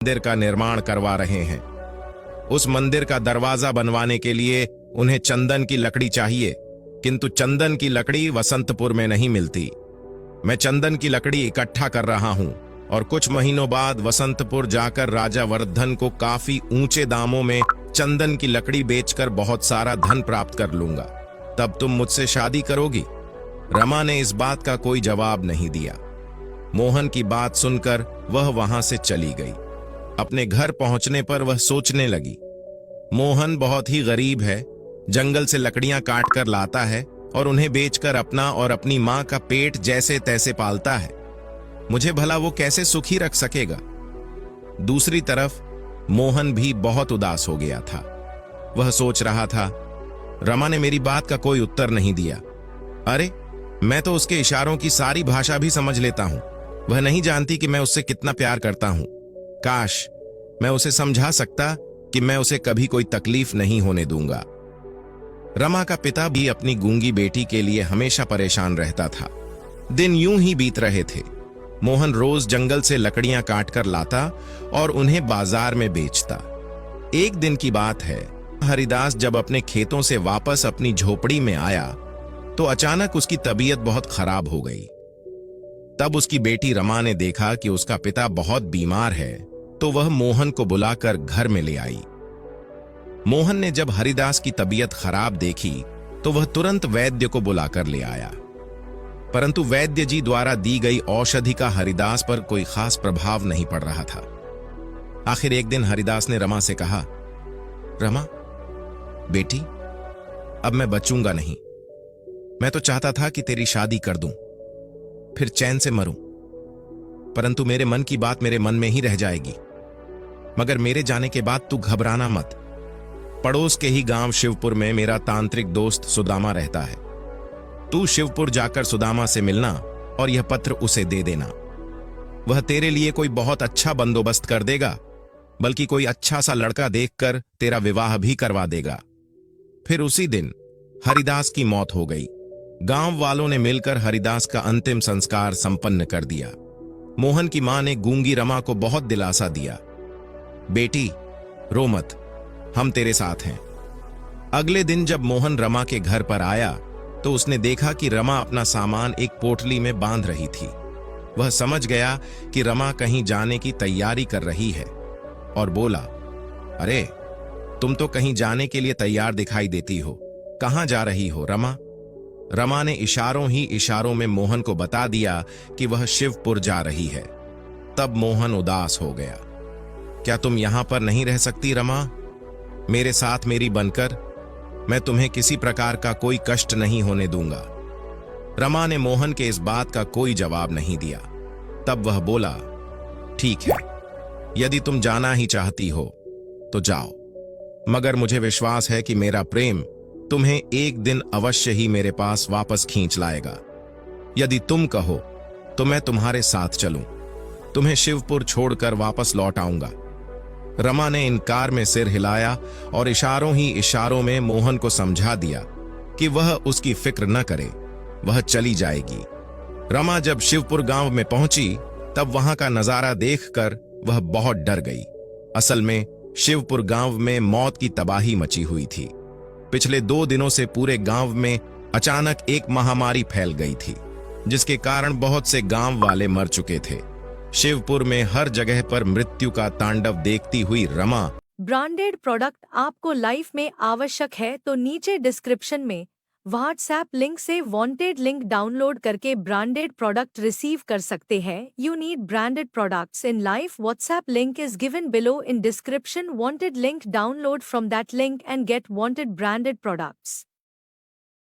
मंदिर का निर्माण करवा रहे हैं। उस मंदिर का दरवाजा बनवाने के लिए उन्हें चंदन की लकड़ी चाहिए, किंतु चंदन की लकड़ी वसंतपुर में नहीं मिलती। मैं चंदन की लकड़ी इकट्ठा कर रहा हूं और कुछ महीनों बाद वसंतपुर जाकर राजा वर्धन को काफी ऊंचे दामों में चंदन की लकड़ी बेचकर बहुत सारा धन प्राप्त कर लूंगा। तब तुम मुझसे शादी करोगी। रमा ने इस बात का कोई जवाब नहीं दिया। मोहन की बात सुनकर वह वहां से चली गई। अपने घर पहुंचने पर वह सोचने लगी, मोहन बहुत ही गरीब है, जंगल से लकड़ियां काट कर लाता है और उन्हें बेचकर अपना और अपनी मां का पेट जैसे तैसे पालता है। मुझे भला वो कैसे सुखी रख सकेगा। दूसरी तरफ मोहन भी बहुत उदास हो गया था। वह सोच रहा था, रमा ने मेरी बात का कोई उत्तर नहीं दिया। अरे, मैं तो उसके इशारों की सारी भाषा भी समझ लेता हूं। वह नहीं जानती कि मैं उससे कितना प्यार करता हूं। काश मैं उसे समझा सकता कि मैं उसे कभी कोई तकलीफ नहीं होने दूंगा। रमा का पिता भी अपनी गूंगी बेटी के लिए हमेशा परेशान रहता था। दिन यूं ही बीत रहे थे। मोहन रोज जंगल से लकड़ियां काट कर लाता और उन्हें बाजार में बेचता। एक दिन की बात है, हरिदास जब अपने खेतों से वापस अपनी झोपड़ी में आया तो अचानक उसकी तबीयत बहुत खराब हो गई। तब उसकी बेटी रमा ने देखा कि उसका पिता बहुत बीमार है, तो वह मोहन को बुलाकर घर में ले आई। मोहन ने जब हरिदास की तबीयत खराब देखी तो वह तुरंत वैद्य को बुलाकर ले आया, परंतु वैद्य जी द्वारा दी गई औषधि का हरिदास पर कोई खास प्रभाव नहीं पड़ रहा था। आखिर एक दिन हरिदास ने रमा से कहा, रमा बेटी, अब मैं बचूंगा नहीं। मैं तो चाहता था कि तेरी शादी कर दूं, फिर चैन से मरूं, परंतु मेरे मन की बात मेरे मन में ही रह जाएगी। मगर मेरे जाने के बाद तू घबराना मत। पड़ोस के ही गांव शिवपुर में मेरा तांत्रिक दोस्त सुदामा रहता है। तू शिवपुर जाकर सुदामा से मिलना और यह पत्र उसे दे देना। वह तेरे लिए कोई बहुत अच्छा बंदोबस्त कर देगा, बल्कि कोई अच्छा सा लड़का देखकर तेरा विवाह भी करवा देगा। फिर उसी दिन हरिदास की मौत हो गई। गांव वालों ने मिलकर हरिदास का अंतिम संस्कार संपन्न कर दिया। मोहन की मां ने गूंगी रमा को बहुत दिलासा दिया, बेटी रो मत, हम तेरे साथ हैं। अगले दिन जब मोहन रमा के घर पर आया तो उसने देखा कि रमा अपना सामान एक पोटली में बांध रही थी। वह समझ गया कि रमा कहीं जाने की तैयारी कर रही है और बोला, अरे तुम तो कहीं जाने के लिए तैयार दिखाई देती हो, कहां जा रही हो रमा? रमा ने इशारों ही इशारों में मोहन को बता दिया कि वह शिवपुर जा रही है। तब मोहन उदास हो गया। क्या तुम यहां पर नहीं रह सकती रमा? मेरे साथ मेरी बनकर, मैं तुम्हें किसी प्रकार का कोई कष्ट नहीं होने दूंगा। रमा ने मोहन के इस बात का कोई जवाब नहीं दिया। तब वह बोला, ठीक है, यदि तुम जाना ही चाहती हो तो जाओ, मगर मुझे विश्वास है कि मेरा प्रेम तुम्हें एक दिन अवश्य ही मेरे पास वापस खींच लाएगा। यदि तुम कहो तो मैं तुम्हारे साथ चलूं, तुम्हें शिवपुर छोड़कर वापस लौट आऊंगा। रमा ने इनकार में सिर हिलाया और इशारों ही इशारों में मोहन को समझा दिया कि वह उसकी फिक्र न करे, वह चली जाएगी। रमा जब शिवपुर गांव में पहुंची तब वहां का नजारा देखकर वह बहुत डर गई। असल में शिवपुर गांव में मौत की तबाही मची हुई थी। पिछले 2 दिनों से पूरे गांव में अचानक एक महामारी फैल गई थी, जिसके कारण बहुत से गांव वाले मर चुके थे। शिवपुर में हर जगह पर मृत्यु का तांडव देखती हुई रमा, ब्रांडेड प्रोडक्ट आपको लाइफ में आवश्यक है तो नीचे डिस्क्रिप्शन में व्हाट्सएप लिंक से वांटेड लिंक डाउनलोड करके ब्रांडेड प्रोडक्ट रिसीव कर सकते हैं। You need branded products in life, WhatsApp link is given below in description. Wanted link, download from that link and get wanted branded products.